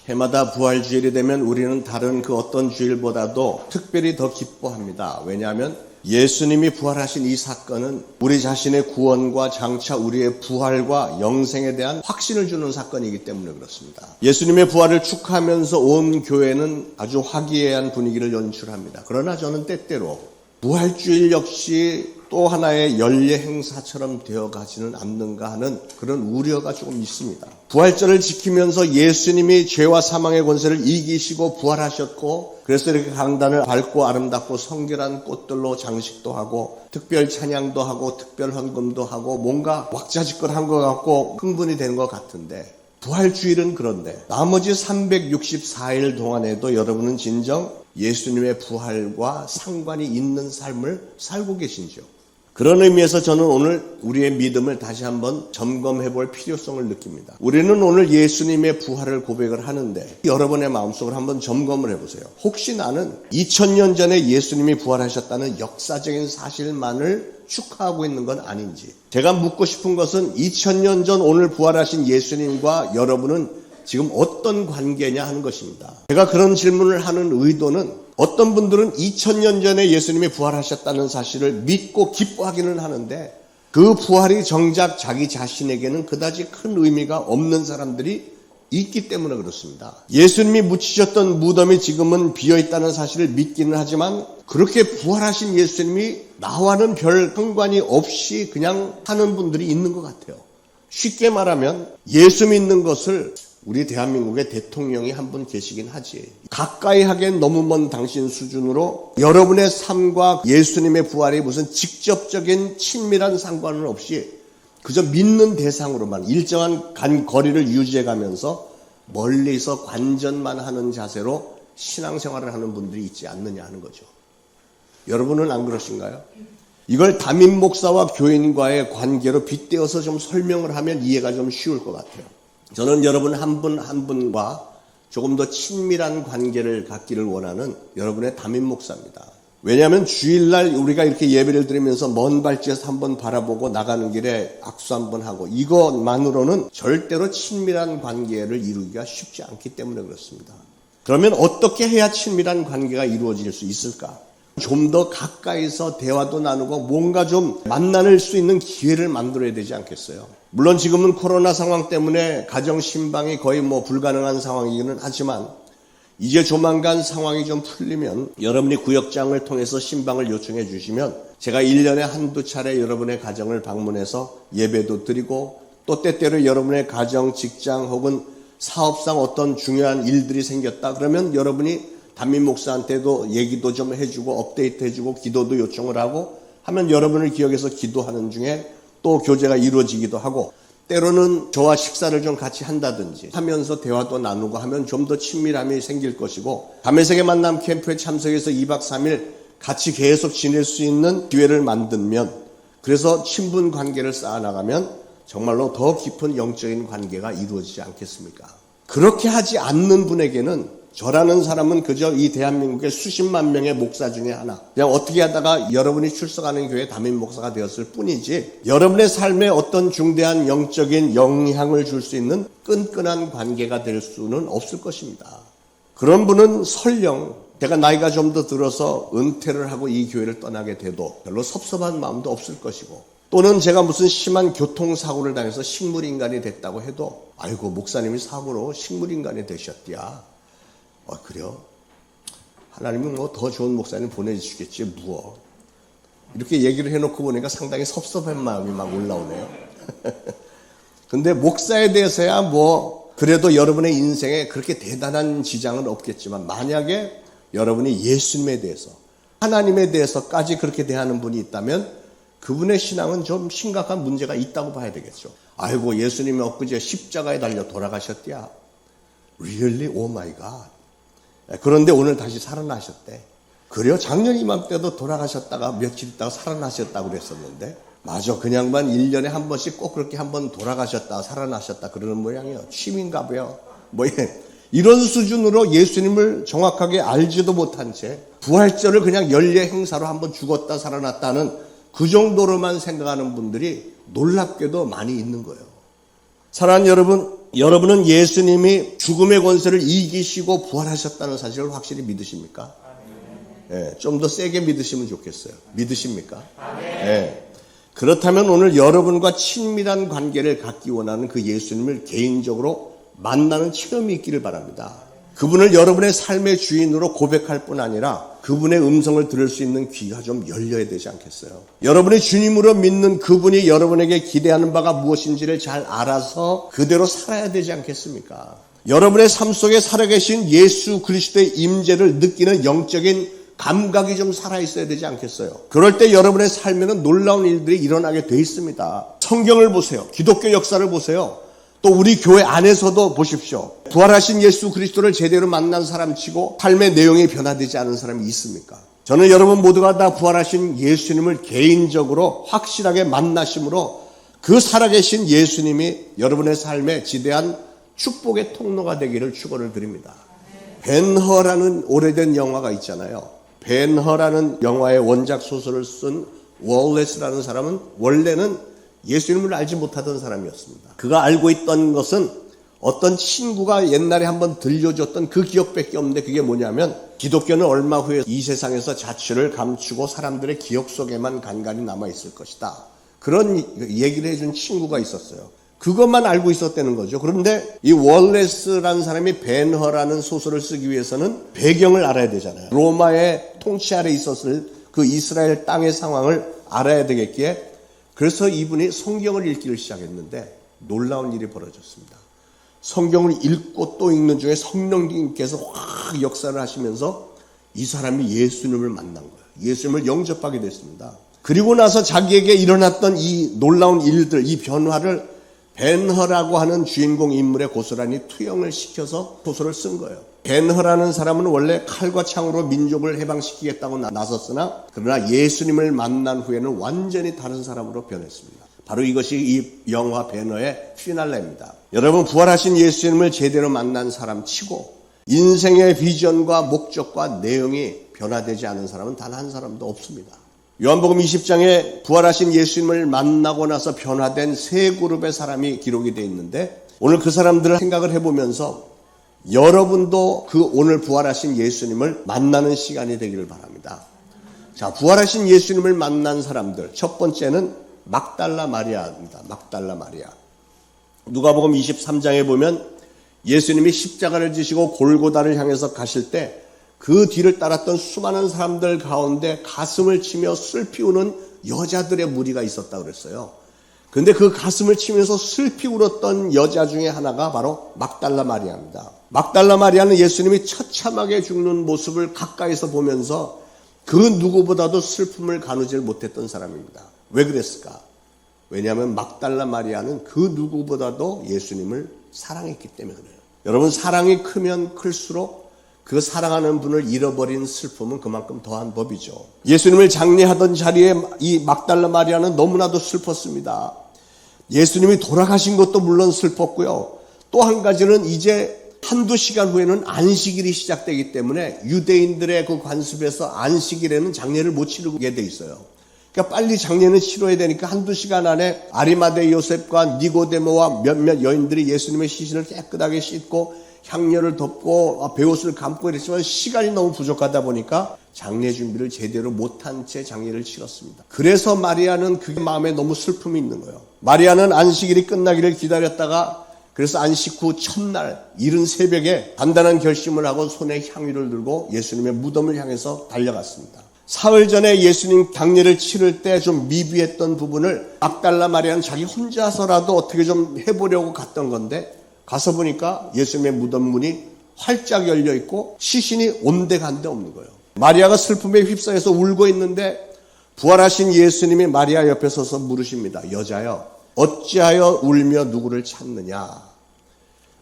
해마다 부활주일이 되면 우리는 다른 그 어떤 주일보다도 특별히 더 기뻐합니다. 왜냐하면 예수님이 부활하신 이 사건은 우리 자신의 구원과 장차 우리의 부활과 영생에 대한 확신을 주는 사건이기 때문에 그렇습니다. 예수님의 부활을 축하하면서 온 교회는 아주 화기애애한 분위기를 연출합니다. 그러나 저는 때때로 부활주일 역시 또 하나의 연례 행사처럼 되어가지는 않는가 하는 그런 우려가 조금 있습니다. 부활절을 지키면서 예수님이 죄와 사망의 권세를 이기시고 부활하셨고, 그래서 이렇게 강단을 밝고 아름답고 성결한 꽃들로 장식도 하고 특별 찬양도 하고 특별 헌금도 하고 뭔가 왁자지껄한 것 같고 흥분이 되는 것 같은데, 부활주일은 그런데 나머지 364일 동안에도 여러분은 진정 예수님의 부활과 상관이 있는 삶을 살고 계신지요? 그런 의미에서 저는 오늘 우리의 믿음을 다시 한번 점검해 볼 필요성을 느낍니다. 우리는 오늘 예수님의 부활을 고백을 하는데 여러분의 마음속을 한번 점검을 해보세요. 혹시 나는 2000년 전에 예수님이 부활하셨다는 역사적인 사실만을 축하하고 있는 건 아닌지, 제가 묻고 싶은 것은 2000년 전 오늘 부활하신 예수님과 여러분은 지금 어떤 관계냐 하는 것입니다. 제가 그런 질문을 하는 의도는, 어떤 분들은 2000년 전에 예수님이 부활하셨다는 사실을 믿고 기뻐하기는 하는데 그 부활이 정작 자기 자신에게는 그다지 큰 의미가 없는 사람들이 있기 때문에 그렇습니다. 예수님이 묻히셨던 무덤이 지금은 비어있다는 사실을 믿기는 하지만 그렇게 부활하신 예수님이 나와는 별 상관이 없이 그냥 하는 분들이 있는 것 같아요. 쉽게 말하면 예수 믿는 것을 우리 대한민국의 대통령이 한 분 계시긴 하지, 가까이 하기엔 너무 먼 당신 수준으로 여러분의 삶과 예수님의 부활이 무슨 직접적인 친밀한 상관은 없이 그저 믿는 대상으로만 일정한 거리를 유지해가면서 멀리서 관전만 하는 자세로 신앙생활을 하는 분들이 있지 않느냐 하는 거죠. 여러분은 안 그러신가요? 이걸 담임 목사와 교인과의 관계로 빗대어서 좀 설명을 하면 이해가 좀 쉬울 것 같아요. 저는 여러분 한 분 한 분과 조금 더 친밀한 관계를 갖기를 원하는 여러분의 담임 목사입니다. 왜냐하면 주일날 우리가 이렇게 예배를 드리면서 먼 발치에서 한번 바라보고 나가는 길에 악수 한번 하고 이것만으로는 절대로 친밀한 관계를 이루기가 쉽지 않기 때문에 그렇습니다. 그러면 어떻게 해야 친밀한 관계가 이루어질 수 있을까? 좀 더 가까이서 대화도 나누고 뭔가 좀 만날 수 있는 기회를 만들어야 되지 않겠어요? 물론 지금은 코로나 상황 때문에 가정 신방이 거의 불가능한 상황이기는 하지만 이제 조만간 상황이 좀 풀리면 여러분이 구역장을 통해서 신방을 요청해 주시면 제가 1년에 한두 차례 여러분의 가정을 방문해서 예배도 드리고 또 때때로 여러분의 가정, 직장 혹은 사업상 어떤 중요한 일들이 생겼다 그러면 여러분이 담임 목사한테도 얘기도 좀 해주고 업데이트 해주고 기도도 요청을 하고 하면 여러분을 기억해서 기도하는 중에 또 교제가 이루어지기도 하고, 때로는 저와 식사를 좀 같이 한다든지 하면서 대화도 나누고 하면 좀 더 친밀함이 생길 것이고, 담에색의 만남 캠프에 참석해서 2박 3일 같이 계속 지낼 수 있는 기회를 만들면, 그래서 친분 관계를 쌓아나가면 정말로 더 깊은 영적인 관계가 이루어지지 않겠습니까? 그렇게 하지 않는 분에게는 저라는 사람은 그저 이 대한민국의 수십만 명의 목사 중에 하나, 그냥 어떻게 하다가 여러분이 출석하는 교회 담임 목사가 되었을 뿐이지 여러분의 삶에 어떤 중대한 영적인 영향을 줄 수 있는 끈끈한 관계가 될 수는 없을 것입니다. 그런 분은 설령 제가 나이가 좀 더 들어서 은퇴를 하고 이 교회를 떠나게 돼도 별로 섭섭한 마음도 없을 것이고, 또는 제가 무슨 심한 교통사고를 당해서 식물인간이 됐다고 해도 아이고 목사님이 사고로 식물인간이 되셨디야, 그래요? 하나님은 더 좋은 목사님 보내주시겠지 뭐, 이렇게 얘기를 해놓고 보니까 상당히 섭섭한 마음이 막 올라오네요. 근데 목사에 대해서야 그래도 여러분의 인생에 그렇게 대단한 지장은 없겠지만, 만약에 여러분이 예수님에 대해서 하나님에 대해서까지 그렇게 대하는 분이 있다면 그분의 신앙은 좀 심각한 문제가 있다고 봐야 되겠죠. 아이고 예수님이 엊그제 십자가에 달려 돌아가셨디야. Really? Oh my God. 그런데 오늘 다시 살아나셨대. 그래요? 작년 이맘때도 돌아가셨다가 며칠 있다가 살아나셨다고 그랬었는데, 맞아, 그 양반 1년에 한 번씩 꼭 그렇게 한 번 돌아가셨다 살아나셨다 그러는 모양이에요. 취미인가 봐요. 이런 수준으로 예수님을 정확하게 알지도 못한 채 부활절을 그냥 연례 행사로 한번 죽었다 살아났다는 그 정도로만 생각하는 분들이 놀랍게도 많이 있는 거예요. 사랑하는 여러분, 여러분은 예수님이 죽음의 권세를 이기시고 부활하셨다는 사실을 확실히 믿으십니까? 예, 좀 더 세게 믿으시면 좋겠어요. 믿으십니까? 예. 그렇다면 오늘 여러분과 친밀한 관계를 갖기 원하는 그 예수님을 개인적으로 만나는 체험이 있기를 바랍니다. 그분을 여러분의 삶의 주인으로 고백할 뿐 아니라 그분의 음성을 들을 수 있는 귀가 좀 열려야 되지 않겠어요? 여러분의 주님으로 믿는 그분이 여러분에게 기대하는 바가 무엇인지를 잘 알아서 그대로 살아야 되지 않겠습니까? 여러분의 삶 속에 살아계신 예수 그리스도의 임재를 느끼는 영적인 감각이 좀 살아있어야 되지 않겠어요? 그럴 때 여러분의 삶에는 놀라운 일들이 일어나게 돼 있습니다. 성경을 보세요. 기독교 역사를 보세요. 또 우리 교회 안에서도 보십시오. 부활하신 예수 그리스도를 제대로 만난 사람 치고 삶의 내용이 변화되지 않은 사람이 있습니까? 저는 여러분 모두가 다 부활하신 예수님을 개인적으로 확실하게 만나심으로 그 살아계신 예수님이 여러분의 삶에 지대한 축복의 통로가 되기를 축원을 드립니다. 벤허라는 오래된 영화가 있잖아요. 벤허라는 영화의 원작 소설을 쓴 월레스라는 사람은 원래는 예수님을 알지 못하던 사람이었습니다. 그가 알고 있던 것은 어떤 친구가 옛날에 한번 들려줬던 그 기억밖에 없는데 그게 뭐냐면 기독교는 얼마 후에 이 세상에서 자취를 감추고 사람들의 기억 속에만 간간히 남아있을 것이다. 그런 얘기를 해준 친구가 있었어요. 그것만 알고 있었다는 거죠. 그런데 이 월레스라는 사람이 벤허라는 소설을 쓰기 위해서는 배경을 알아야 되잖아요. 로마의 통치 아래 있었을 그 이스라엘 땅의 상황을 알아야 되겠기에 그래서 이분이 성경을 읽기를 시작했는데 놀라운 일이 벌어졌습니다. 성경을 읽고 또 읽는 중에 성령님께서 확 역사를 하시면서 이 사람이 예수님을 만난 거예요. 예수님을 영접하게 됐습니다. 그리고 나서 자기에게 일어났던 이 놀라운 일들, 이 변화를 벤허라고 하는 주인공 인물의 고스란히 투영을 시켜서 소설을 쓴 거예요. 벤허라는 사람은 원래 칼과 창으로 민족을 해방시키겠다고 나섰으나 그러나 예수님을 만난 후에는 완전히 다른 사람으로 변했습니다. 바로 이것이 이 영화 벤허의 피날레입니다. 여러분 부활하신 예수님을 제대로 만난 사람 치고 인생의 비전과 목적과 내용이 변화되지 않은 사람은 단 한 사람도 없습니다. 요한복음 20장에 부활하신 예수님을 만나고 나서 변화된 세 그룹의 사람이 기록이 되어 있는데 오늘 그 사람들을 생각을 해보면서 여러분도 그 오늘 부활하신 예수님을 만나는 시간이 되기를 바랍니다. 자, 부활하신 예수님을 만난 사람들 첫 번째는 막달라 마리아입니다. 막달라 마리아. 누가복음 23장에 보면 예수님이 십자가를 지시고 골고다를 향해서 가실 때 그 뒤를 따랐던 수많은 사람들 가운데 가슴을 치며 슬피 우는 여자들의 무리가 있었다 그랬어요. 그런데 그 가슴을 치면서 슬피 울었던 여자 중에 하나가 바로 막달라 마리아입니다. 막달라 마리아는 예수님이 처참하게 죽는 모습을 가까이서 보면서 그 누구보다도 슬픔을 가누질 못했던 사람입니다. 왜 그랬을까? 왜냐하면 막달라 마리아는 그 누구보다도 예수님을 사랑했기 때문에 그래요. 여러분 사랑이 크면 클수록 그 사랑하는 분을 잃어버린 슬픔은 그만큼 더한 법이죠. 예수님을 장례하던 자리에 이 막달라 마리아는 너무나도 슬펐습니다. 예수님이 돌아가신 것도 물론 슬펐고요. 또 한 가지는 이제 한두 시간 후에는 안식일이 시작되기 때문에 유대인들의 그 관습에서 안식일에는 장례를 못 치르게 돼 있어요. 그러니까 빨리 장례는 치러야 되니까 한두 시간 안에 아리마대 요셉과 니고데모와 몇몇 여인들이 예수님의 시신을 깨끗하게 씻고 향료를 덮고 베옷을 감고 이랬지만 시간이 너무 부족하다 보니까 장례 준비를 제대로 못한 채 장례를 치렀습니다. 그래서 마리아는 그 마음에 너무 슬픔이 있는 거예요. 마리아는 안식일이 끝나기를 기다렸다가 그래서 안식 후 첫날 이른 새벽에 단단한 결심을 하고 손에 향유를 들고 예수님의 무덤을 향해서 달려갔습니다. 사흘 전에 예수님 장례를 치를 때 좀 미비했던 부분을 막달라 마리아는 자기 혼자서라도 어떻게 좀 해보려고 갔던 건데 가서 보니까 예수님의 무덤 문이 활짝 열려 있고 시신이 온데간데 없는 거예요. 마리아가 슬픔에 휩싸여서 울고 있는데 부활하신 예수님이 마리아 옆에 서서 물으십니다. 여자여 어찌하여 울며 누구를 찾느냐.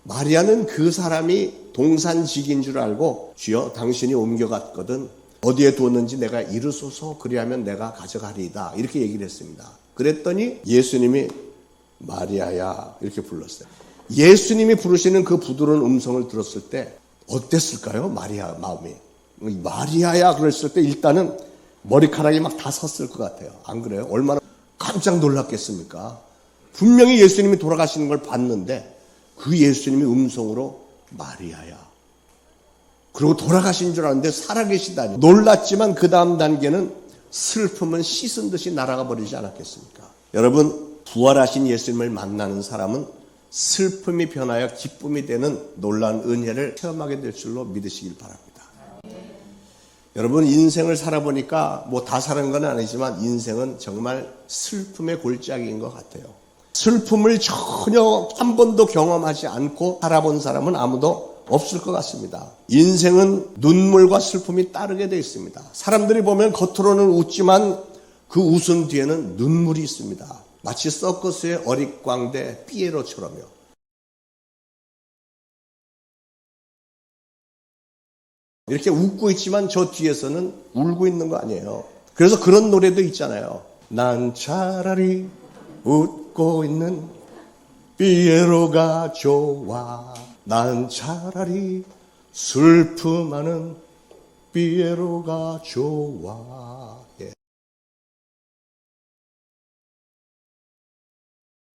마리아는 그 사람이 동산직인 줄 알고 주여 당신이 옮겨갔거든 어디에 두었는지 내가 이르소서 그리하면 내가 가져가리이다 이렇게 얘기를 했습니다. 그랬더니 예수님이 마리아야 이렇게 불렀어요. 예수님이 부르시는 그 부드러운 음성을 들었을 때 어땠을까요? 마리아 마음이. 마리아야 그랬을 때 일단은 머리카락이 막 다 섰을 것 같아요. 안 그래요? 얼마나 깜짝 놀랐겠습니까? 분명히 예수님이 돌아가시는 걸 봤는데 그 예수님의 음성으로 마리아야. 그리고 돌아가신 줄 알았는데 살아계시다니. 놀랐지만 그 다음 단계는 슬픔은 씻은 듯이 날아가 버리지 않았겠습니까? 여러분, 부활하신 예수님을 만나는 사람은 슬픔이 변하여 기쁨이 되는 놀라운 은혜를 체험하게 될 줄로 믿으시길 바랍니다. 여러분, 인생을 살아보니까 뭐 다 사는 건 아니지만 인생은 정말 슬픔의 골짜기인 것 같아요. 슬픔을 전혀 한 번도 경험하지 않고 살아본 사람은 아무도 없을 것 같습니다. 인생은 눈물과 슬픔이 따르게 되어 있습니다. 사람들이 보면 겉으로는 웃지만 그 웃음 뒤에는 눈물이 있습니다. 마치 서커스의 어릿광대 피에로처럼요. 이렇게 웃고 있지만 저 뒤에서는 울고 있는 거 아니에요. 그래서 그런 노래도 있잖아요. 난 차라리 웃고 있는 피에로가 좋아. 난 차라리 슬픔하는 피에로가 좋아. 예.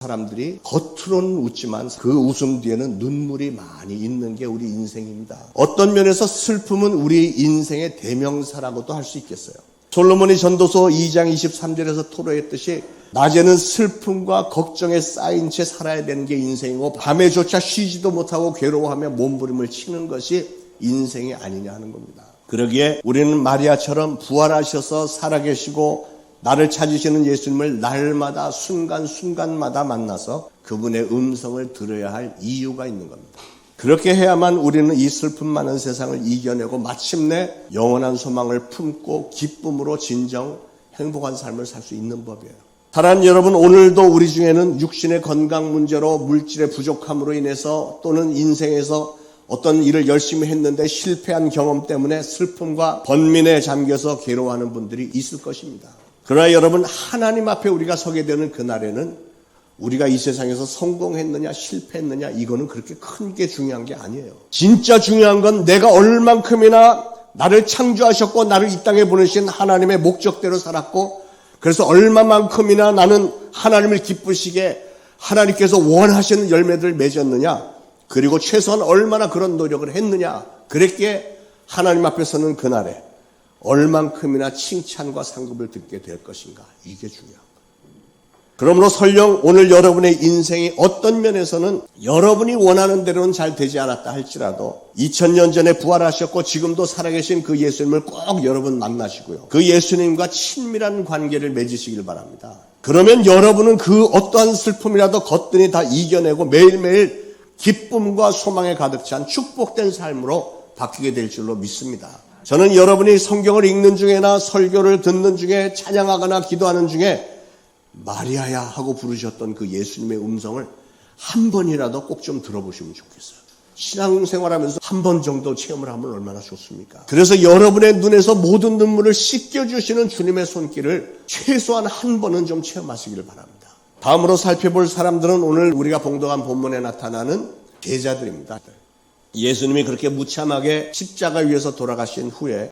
사람들이 겉으로는 웃지만 그 웃음 뒤에는 눈물이 많이 있는 게 우리 인생입니다. 어떤 면에서 슬픔은 우리 인생의 대명사라고도 할 수 있겠어요. 솔로몬이 전도서 2장 23절에서 토로했듯이 낮에는 슬픔과 걱정에 쌓인 채 살아야 되는 게 인생이고 밤에조차 쉬지도 못하고 괴로워하며 몸부림을 치는 것이 인생이 아니냐 하는 겁니다. 그러기에 우리는 마리아처럼 부활하셔서 살아계시고 나를 찾으시는 예수님을 날마다 순간순간마다 만나서 그분의 음성을 들어야 할 이유가 있는 겁니다. 그렇게 해야만 우리는 이 슬픔 많은 세상을 이겨내고 마침내 영원한 소망을 품고 기쁨으로 진정 행복한 삶을 살 수 있는 법이에요. 사랑하는 여러분, 오늘도 우리 중에는 육신의 건강 문제로 물질의 부족함으로 인해서 또는 인생에서 어떤 일을 열심히 했는데 실패한 경험 때문에 슬픔과 번민에 잠겨서 괴로워하는 분들이 있을 것입니다. 그러나 여러분, 하나님 앞에 우리가 서게 되는 그날에는 우리가 이 세상에서 성공했느냐 실패했느냐 이거는 그렇게 큰 게 중요한 게 아니에요. 진짜 중요한 건 내가 얼만큼이나 나를 창조하셨고 나를 이 땅에 보내신 하나님의 목적대로 살았고 그래서 얼마만큼이나 나는 하나님을 기쁘시게 하나님께서 원하시는 열매들을 맺었느냐, 그리고 최소한 얼마나 그런 노력을 했느냐, 그랬기에 하나님 앞에 서는 그날에 얼만큼이나 칭찬과 상급을 듣게 될 것인가, 이게 중요합니다. 그러므로 설령 오늘 여러분의 인생이 어떤 면에서는 여러분이 원하는 대로는 잘 되지 않았다 할지라도 2000년 전에 부활하셨고 지금도 살아계신 그 예수님을 꼭 여러분 만나시고요, 그 예수님과 친밀한 관계를 맺으시길 바랍니다. 그러면 여러분은 그 어떠한 슬픔이라도 거뜬히 다 이겨내고 매일매일 기쁨과 소망에 가득 찬 축복된 삶으로 바뀌게 될 줄로 믿습니다. 저는 여러분이 성경을 읽는 중에나 설교를 듣는 중에 찬양하거나 기도하는 중에 마리아야 하고 부르셨던 그 예수님의 음성을 한 번이라도 꼭 좀 들어보시면 좋겠어요. 신앙생활하면서 한 번 정도 체험을 하면 얼마나 좋습니까? 그래서 여러분의 눈에서 모든 눈물을 씻겨주시는 주님의 손길을 최소한 한 번은 좀 체험하시기를 바랍니다. 다음으로 살펴볼 사람들은 오늘 우리가 봉독한 본문에 나타나는 제자들입니다. 예수님이 그렇게 무참하게 십자가 위에서 돌아가신 후에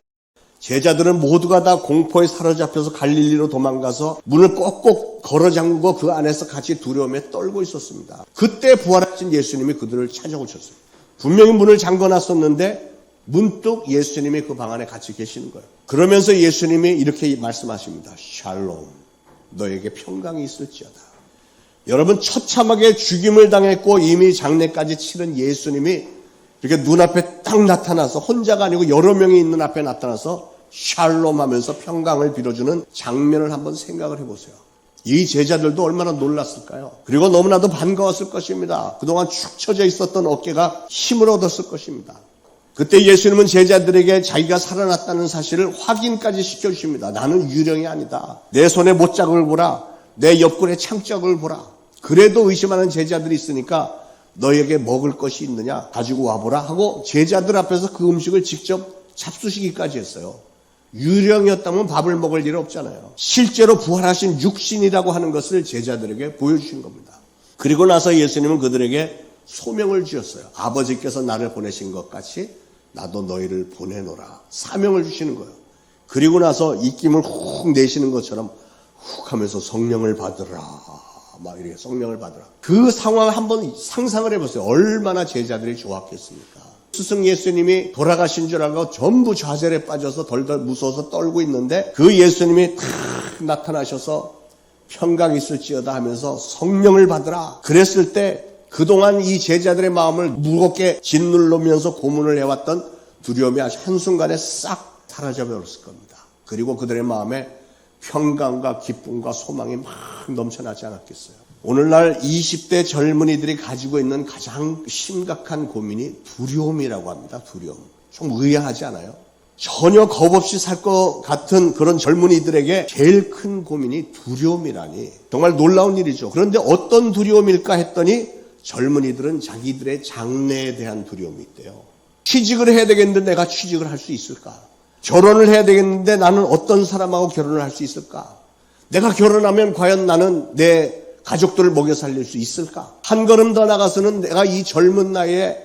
제자들은 모두가 다 공포에 사로잡혀서 갈릴리로 도망가서 문을 꼭꼭 걸어 잠그고 그 안에서 같이 두려움에 떨고 있었습니다. 그때 부활하신 예수님이 그들을 찾아오셨어요. 분명히 문을 잠궈놨었는데 문득 예수님이 그 방 안에 같이 계시는 거예요. 그러면서 예수님이 이렇게 말씀하십니다. 샬롬, 너에게 평강이 있을지어다. 여러분, 처참하게 죽임을 당했고 이미 장례까지 치른 예수님이 이렇게 눈앞에 딱 나타나서 혼자가 아니고 여러 명이 있는 앞에 나타나서 샬롬 하면서 평강을 빌어주는 장면을 한번 생각을 해보세요. 이 제자들도 얼마나 놀랐을까요? 그리고 너무나도 반가웠을 것입니다. 그동안 축 처져 있었던 어깨가 힘을 얻었을 것입니다. 그때 예수님은 제자들에게 자기가 살아났다는 사실을 확인까지 시켜주십니다. 나는 유령이 아니다. 내 손에 못자국을 보라. 내 옆구리에 창자국을 보라. 그래도 의심하는 제자들이 있으니까 너에게 먹을 것이 있느냐 가지고 와보라 하고 제자들 앞에서 그 음식을 직접 잡수시기까지 했어요. 유령이었다면 밥을 먹을 일 없잖아요. 실제로 부활하신 육신이라고 하는 것을 제자들에게 보여주신 겁니다. 그리고 나서 예수님은 그들에게 소명을 주셨어요. 아버지께서 나를 보내신 것 같이 나도 너희를 보내노라. 사명을 주시는 거예요. 그리고 나서 입김을 훅 내쉬는 것처럼 훅 하면서 성령을 받으라 막 이렇게 성령을 받으라. 그 상황을 한번 상상을 해보세요. 얼마나 제자들이 좋았겠습니까? 스승 예수님이 돌아가신 줄 알고 전부 좌절에 빠져서 덜덜 무서워서 떨고 있는데 그 예수님이 탁 나타나셔서 평강 있을지어다 하면서 성령을 받으라. 그랬을 때 그동안 이 제자들의 마음을 무겁게 짓누르면서 고문을 해왔던 두려움이 아주 한순간에 싹 사라져 버렸을 겁니다. 그리고 그들의 마음에 평강과 기쁨과 소망이 막 넘쳐나지 않았겠어요. 오늘날 20대 젊은이들이 가지고 있는 가장 심각한 고민이 두려움이라고 합니다. 두려움. 좀 의아하지 않아요? 전혀 겁 없이 살 것 같은 그런 젊은이들에게 제일 큰 고민이 두려움이라니 정말 놀라운 일이죠. 그런데 어떤 두려움일까 했더니 젊은이들은 자기들의 장래에 대한 두려움이 있대요. 취직을 해야 되겠는데 내가 취직을 할 수 있을까? 결혼을 해야 되겠는데 나는 어떤 사람하고 결혼을 할 수 있을까? 내가 결혼하면 과연 나는 내 가족들을 먹여 살릴 수 있을까? 한 걸음 더 나가서는 내가 이 젊은 나이에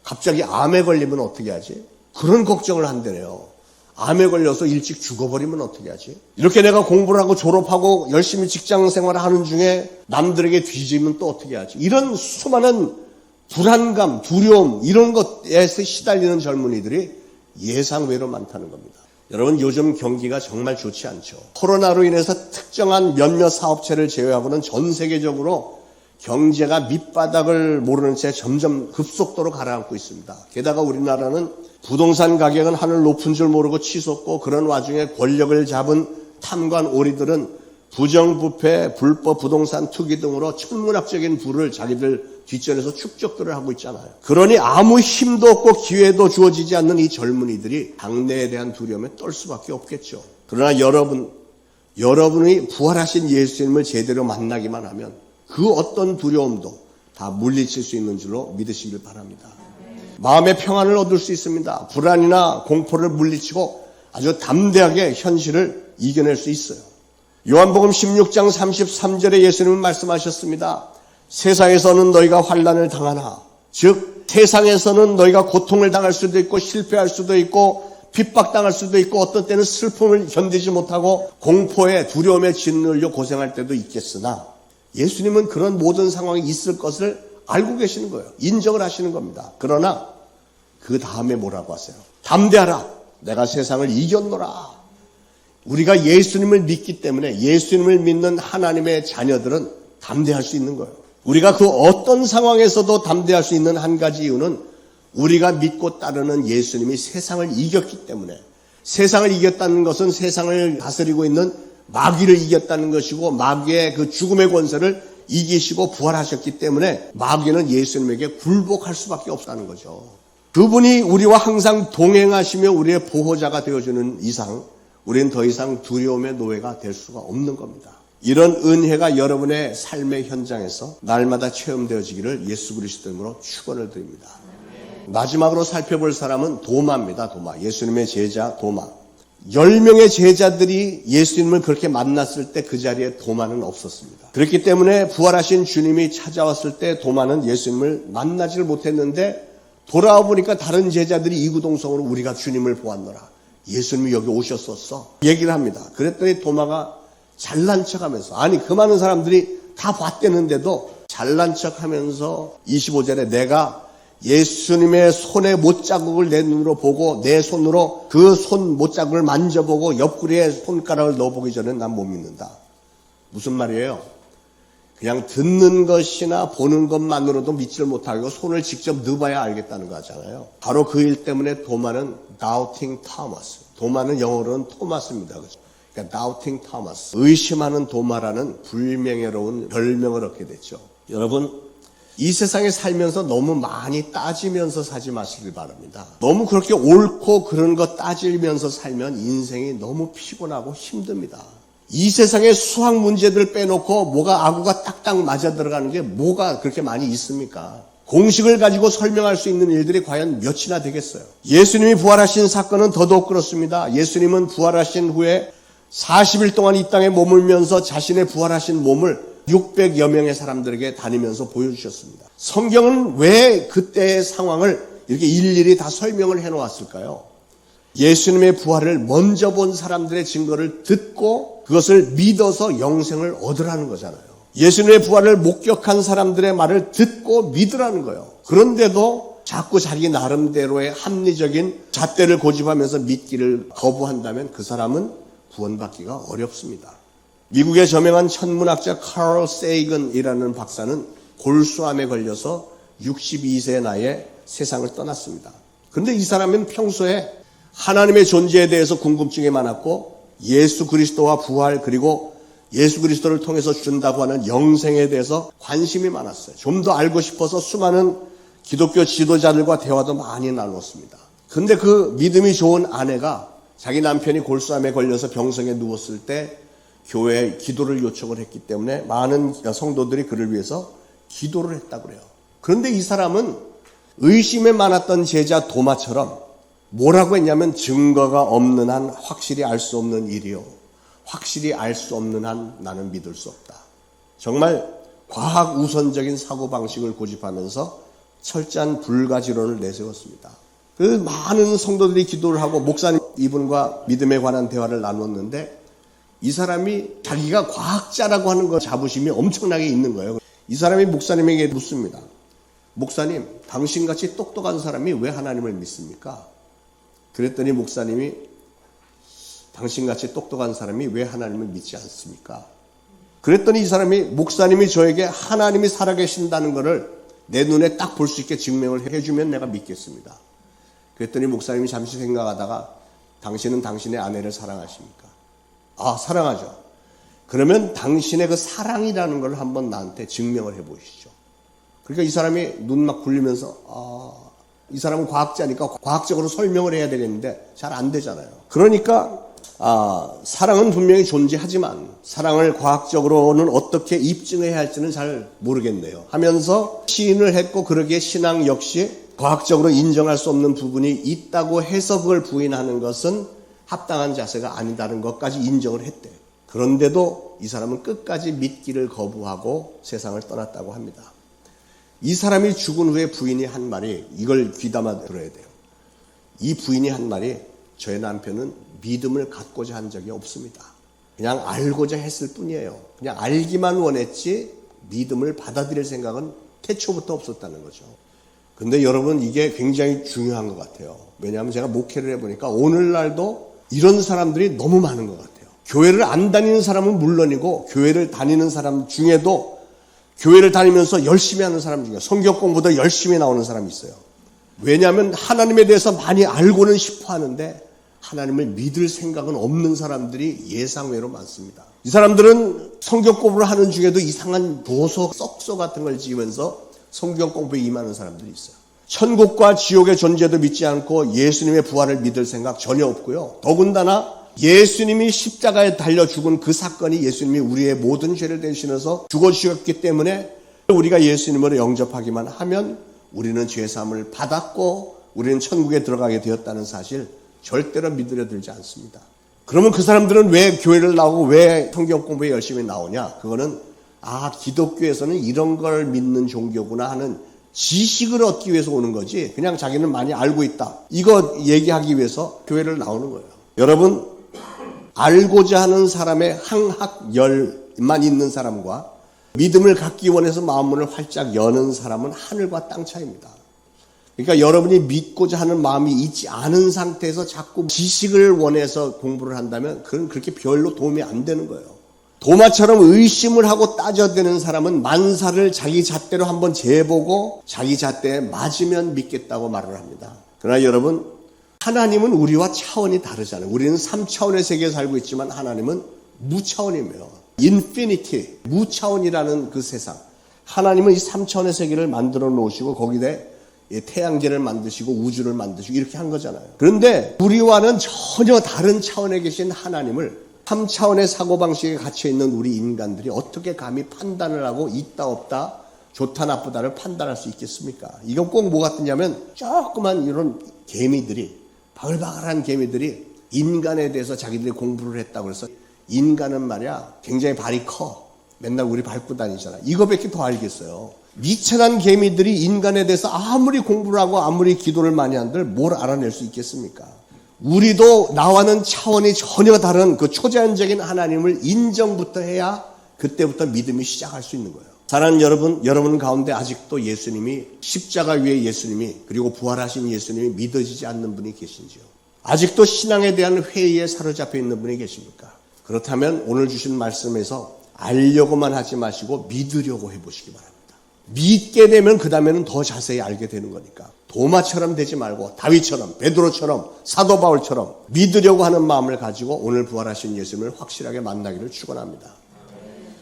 갑자기 암에 걸리면 어떻게 하지? 그런 걱정을 한대요. 암에 걸려서 일찍 죽어버리면 어떻게 하지? 이렇게 내가 공부를 하고 졸업하고 열심히 직장 생활을 하는 중에 남들에게 뒤지면 또 어떻게 하지? 이런 수많은 불안감, 두려움 이런 것에서 시달리는 젊은이들이 예상외로 많다는 겁니다. 여러분 요즘 경기가 정말 좋지 않죠. 코로나로 인해서 특정한 몇몇 사업체를 제외하고는 전 세계적으로 경제가 밑바닥을 모르는 채 점점 급속도로 가라앉고 있습니다. 게다가 우리나라는 부동산 가격은 하늘 높은 줄 모르고 치솟고 그런 와중에 권력을 잡은 탐관 오리들은 부정부패, 불법 부동산 투기 등으로 천문학적인 부를 자기들 뒷전에서 축적들을 하고 있잖아요. 그러니 아무 힘도 없고 기회도 주어지지 않는 이 젊은이들이 장래에 대한 두려움에 떨 수밖에 없겠죠. 그러나 여러분이 부활하신 예수님을 제대로 만나기만 하면 그 어떤 두려움도 다 물리칠 수 있는 줄로 믿으시길 바랍니다. 마음의 평안을 얻을 수 있습니다. 불안이나 공포를 물리치고 아주 담대하게 현실을 이겨낼 수 있어요. 요한복음 16장 33절에 예수님은 말씀하셨습니다. 세상에서는 너희가 환난을 당하나 즉 세상에서는 너희가 고통을 당할 수도 있고 실패할 수도 있고 핍박당할 수도 있고 어떤 때는 슬픔을 견디지 못하고 공포에 두려움에 짓눌려 고생할 때도 있겠으나 예수님은 그런 모든 상황이 있을 것을 알고 계시는 거예요. 인정을 하시는 겁니다. 그러나 그 다음에 뭐라고 하세요? 담대하라. 내가 세상을 이겼노라. 우리가 예수님을 믿기 때문에 예수님을 믿는 하나님의 자녀들은 담대할 수 있는 거예요. 우리가 그 어떤 상황에서도 담대할 수 있는 한 가지 이유는 우리가 믿고 따르는 예수님이 세상을 이겼기 때문에 세상을 이겼다는 것은 세상을 다스리고 있는 마귀를 이겼다는 것이고 마귀의 그 죽음의 권세를 이기시고 부활하셨기 때문에 마귀는 예수님에게 굴복할 수밖에 없다는 거죠. 그분이 우리와 항상 동행하시며 우리의 보호자가 되어주는 이상 우리는 더 이상 두려움의 노예가 될 수가 없는 겁니다. 이런 은혜가 여러분의 삶의 현장에서 날마다 체험되어지기를 예수 그리스도 이름으로 축원을 드립니다. 마지막으로 살펴볼 사람은 도마입니다. 도마. 예수님의 제자 도마. 10명의 제자들이 예수님을 그렇게 만났을 때 그 자리에 도마는 없었습니다. 그렇기 때문에 부활하신 주님이 찾아왔을 때 도마는 예수님을 만나지를 못했는데 돌아와 보니까 다른 제자들이 이구동성으로 우리가 주님을 보았노라. 예수님이 여기 오셨었어. 얘기를 합니다. 그랬더니 도마가 잘난 척하면서 아니 그 많은 사람들이 다 봤대는데도 잘난 척하면서 25절에 내가 예수님의 손의 못자국을 내 눈으로 보고 내 손으로 그 손 못자국을 만져보고 옆구리에 손가락을 넣어보기 전에 난 못 믿는다. 무슨 말이에요? 그냥 듣는 것이나 보는 것만으로도 믿지를 못하고 손을 직접 넣어봐야 알겠다는 거잖아요. 바로 그 일 때문에 도마는 Doubting Thomas. 도마는 영어로는 토마스입니다. 그러니까 Doubting Thomas. 의심하는 도마라는 불명예로운 별명을 얻게 됐죠. 여러분, 이 세상에 살면서 너무 많이 따지면서 사지 마시길 바랍니다. 너무 그렇게 옳고 그런 거 따지면서 살면 인생이 너무 피곤하고 힘듭니다. 이 세상의 수학 문제들 빼놓고 뭐가 아구가 딱딱 맞아 들어가는 게 뭐가 그렇게 많이 있습니까? 공식을 가지고 설명할 수 있는 일들이 과연 몇이나 되겠어요? 예수님이 부활하신 사건은 더더욱 그렇습니다. 예수님은 부활하신 후에 40일 동안 이 땅에 머물면서 자신의 부활하신 몸을 600여 명의 사람들에게 다니면서 보여주셨습니다. 성경은 왜 그때의 상황을 이렇게 일일이 다 설명을 해놓았을까요? 예수님의 부활을 먼저 본 사람들의 증거를 듣고 그것을 믿어서 영생을 얻으라는 거잖아요. 예수님의 부활을 목격한 사람들의 말을 듣고 믿으라는 거예요. 그런데도 자꾸 자기 나름대로의 합리적인 잣대를 고집하면서 믿기를 거부한다면 그 사람은 구원받기가 어렵습니다. 미국의 저명한 천문학자 카럴 세이건이라는 박사는 골수암에 걸려서 62세의 나이에 세상을 떠났습니다. 그런데 이 사람은 평소에 하나님의 존재에 대해서 궁금증이 많았고 예수 그리스도와 부활 그리고 예수 그리스도를 통해서 준다고 하는 영생에 대해서 관심이 많았어요. 좀 더 알고 싶어서 수많은 기독교 지도자들과 대화도 많이 나눴습니다. 그런데 그 믿음이 좋은 아내가 자기 남편이 골수암에 걸려서 병성에 누웠을 때 교회에 기도를 요청을 했기 때문에 많은 성도들이 그를 위해서 기도를 했다고 그래요. 그런데 이 사람은 의심에 많았던 제자 도마처럼 뭐라고 했냐면 증거가 없는 한 확실히 알 수 없는 일이요. 확실히 알 수 없는 한 나는 믿을 수 없다. 정말 과학 우선적인 사고방식을 고집하면서 철저한 불가지론을 내세웠습니다. 그 많은 성도들이 기도를 하고 목사님 이분과 믿음에 관한 대화를 나눴는데 이 사람이 자기가 과학자라고 하는 거 자부심이 엄청나게 있는 거예요. 이 사람이 목사님에게 묻습니다. 목사님, 당신같이 똑똑한 사람이 왜 하나님을 믿습니까? 그랬더니 목사님이 당신같이 똑똑한 사람이 왜 하나님을 믿지 않습니까? 그랬더니 이 사람이 목사님이 저에게 하나님이 살아계신다는 것을 내 눈에 딱 볼 수 있게 증명을 해주면 내가 믿겠습니다. 그랬더니 목사님이 잠시 생각하다가 당신은 당신의 아내를 사랑하십니까? 아, 사랑하죠. 그러면 당신의 그 사랑이라는 걸 한번 나한테 증명을 해보시죠. 그러니까 이 사람이 눈 막 굴리면서 이 사람은 과학자니까 과학적으로 설명을 해야 되겠는데 잘 안 되잖아요. 그러니까 사랑은 분명히 존재하지만 사랑을 과학적으로는 어떻게 입증해야 할지는 잘 모르겠네요 하면서 시인을 했고 그러기에 신앙 역시 과학적으로 인정할 수 없는 부분이 있다고 해서 그걸 부인하는 것은 합당한 자세가 아니다는 것까지 인정을 했대요. 그런데도 이 사람은 끝까지 믿기를 거부하고 세상을 떠났다고 합니다. 이 사람이 죽은 후에 부인이 한 말이 이걸 귀담아 들어야 돼요. 이 부인이 한 말이 저의 남편은 믿음을 갖고자 한 적이 없습니다. 그냥 알고자 했을 뿐이에요. 그냥 알기만 원했지 믿음을 받아들일 생각은 태초부터 없었다는 거죠. 근데 여러분 이게 굉장히 중요한 것 같아요. 왜냐하면 제가 목회를 해보니까 오늘날도 이런 사람들이 너무 많은 것 같아요. 교회를 안 다니는 사람은 물론이고 교회를 다니는 사람 중에도 교회를 다니면서 열심히 하는 사람 중에 성경 공부도 열심히 나오는 사람이 있어요. 왜냐하면 하나님에 대해서 많이 알고는 싶어 하는데 하나님을 믿을 생각은 없는 사람들이 예상외로 많습니다. 이 사람들은 성경 공부를 하는 중에도 이상한 도서, 썩소 같은 걸 지으면서 성경 공부에 임하는 사람들이 있어요. 천국과 지옥의 존재도 믿지 않고 예수님의 부활을 믿을 생각 전혀 없고요. 더군다나 예수님이 십자가에 달려 죽은 그 사건이 예수님이 우리의 모든 죄를 대신해서 죽어주셨기 때문에 우리가 예수님으로 영접하기만 하면 우리는 죄사함을 받았고 우리는 천국에 들어가게 되었다는 사실 절대로 믿으려 들지 않습니다. 그러면 그 사람들은 왜 교회를 나오고 왜 성경 공부에 열심히 나오냐? 그거는 기독교에서는 이런 걸 믿는 종교구나 하는 지식을 얻기 위해서 오는 거지 그냥 자기는 많이 알고 있다. 이거 얘기하기 위해서 교회를 나오는 거예요. 여러분 알고자 하는 사람의 항학열만 있는 사람과 믿음을 갖기 원해서 마음문을 활짝 여는 사람은 하늘과 땅 차이입니다. 그러니까 여러분이 믿고자 하는 마음이 있지 않은 상태에서 자꾸 지식을 원해서 공부를 한다면 그건 그렇게 별로 도움이 안 되는 거예요. 도마처럼 의심을 하고 따져대는 사람은 만사를 자기 잣대로 한번 재보고 자기 잣대에 맞으면 믿겠다고 말을 합니다. 그러나 여러분 하나님은 우리와 차원이 다르잖아요. 우리는 3차원의 세계에 살고 있지만 하나님은 무차원이며 인피니티, 무차원이라는 그 세상. 하나님은 이 3차원의 세계를 만들어 놓으시고 거기에 태양계를 만드시고 우주를 만드시고 이렇게 한 거잖아요. 그런데 우리와는 전혀 다른 차원에 계신 하나님을 3차원의 사고방식에 갇혀있는 우리 인간들이 어떻게 감히 판단을 하고 있다 없다 좋다 나쁘다를 판단할 수 있겠습니까? 이건 꼭 뭐 같으냐면 조그만 이런 개미들이 바글바글한 개미들이 인간에 대해서 자기들이 공부를 했다고 해서 인간은 말이야 굉장히 발이 커. 맨날 우리 밟고 다니잖아. 이거밖에 더 알겠어요. 미천한 개미들이 인간에 대해서 아무리 공부를 하고 아무리 기도를 많이 한들 뭘 알아낼 수 있겠습니까? 우리도 나와는 차원이 전혀 다른 그 초자연적인 하나님을 인정부터 해야 그때부터 믿음이 시작할 수 있는 거예요. 사랑하는 여러분 가운데 아직도 예수님이 십자가 위에 예수님이 그리고 부활하신 예수님이 믿어지지 않는 분이 계신지요? 아직도 신앙에 대한 회의에 사로잡혀 있는 분이 계십니까? 그렇다면 오늘 주신 말씀에서 알려고만 하지 마시고 믿으려고 해보시기 바랍니다. 믿게 되면 그 다음에는 더 자세히 알게 되는 거니까 도마처럼 되지 말고 다윗처럼 베드로처럼 사도 바울처럼 믿으려고 하는 마음을 가지고 오늘 부활하신 예수님을 확실하게 만나기를 축원합니다.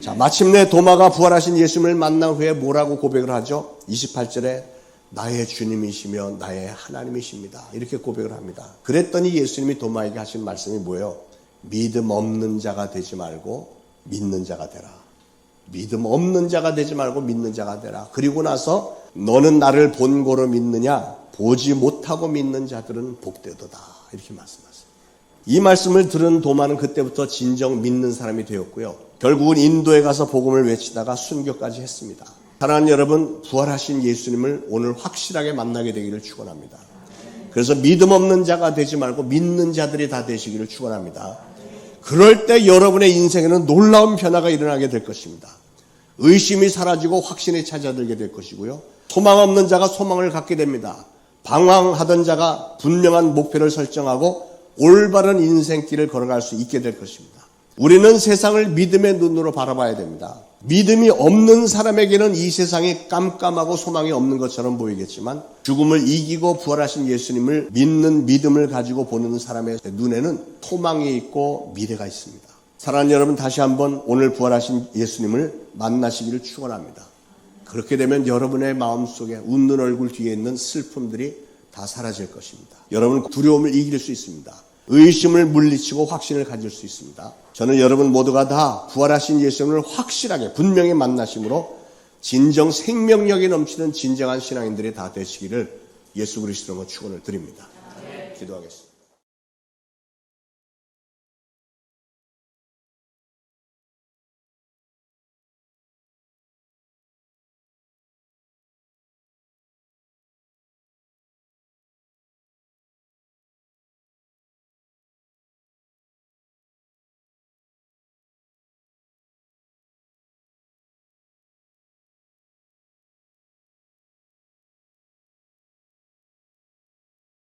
자, 마침내 도마가 부활하신 예수님을 만난 후에 뭐라고 고백을 하죠? 28절에 나의 주님이시며 나의 하나님이십니다. 이렇게 고백을 합니다. 그랬더니 예수님이 도마에게 하신 말씀이 뭐예요? 믿음 없는 자가 되지 말고 믿는 자가 되라. 믿음 없는 자가 되지 말고 믿는 자가 되라. 그리고 나서 너는 나를 본고로 믿느냐? 보지 못하고 믿는 자들은 복되도다. 이렇게 말씀하세요. 이 말씀을 들은 도마는 그때부터 진정 믿는 사람이 되었고요. 결국은 인도에 가서 복음을 외치다가 순교까지 했습니다. 사랑하는 여러분, 부활하신 예수님을 오늘 확실하게 만나게 되기를 축원합니다. 그래서 믿음 없는 자가 되지 말고 믿는 자들이 다 되시기를 축원합니다. 그럴 때 여러분의 인생에는 놀라운 변화가 일어나게 될 것입니다. 의심이 사라지고 확신이 찾아들게 될 것이고요. 소망 없는 자가 소망을 갖게 됩니다. 방황하던 자가 분명한 목표를 설정하고 올바른 인생길을 걸어갈 수 있게 될 것입니다. 우리는 세상을 믿음의 눈으로 바라봐야 됩니다. 믿음이 없는 사람에게는 이 세상이 깜깜하고 소망이 없는 것처럼 보이겠지만 죽음을 이기고 부활하신 예수님을 믿는 믿음을 가지고 보는 사람의 눈에는 소망이 있고 미래가 있습니다. 사랑하는 여러분, 다시 한번 오늘 부활하신 예수님을 만나시기를 축원합니다. 그렇게 되면 여러분의 마음속에 웃는 얼굴 뒤에 있는 슬픔들이 다 사라질 것입니다. 여러분은 두려움을 이길 수 있습니다. 의심을 물리치고 확신을 가질 수 있습니다. 저는 여러분 모두가 다 부활하신 예수님을 확실하게 분명히 만나심으로 진정 생명력이 넘치는 진정한 신앙인들이 다 되시기를 예수 그리스도로 축원을 드립니다. 기도하겠습니다.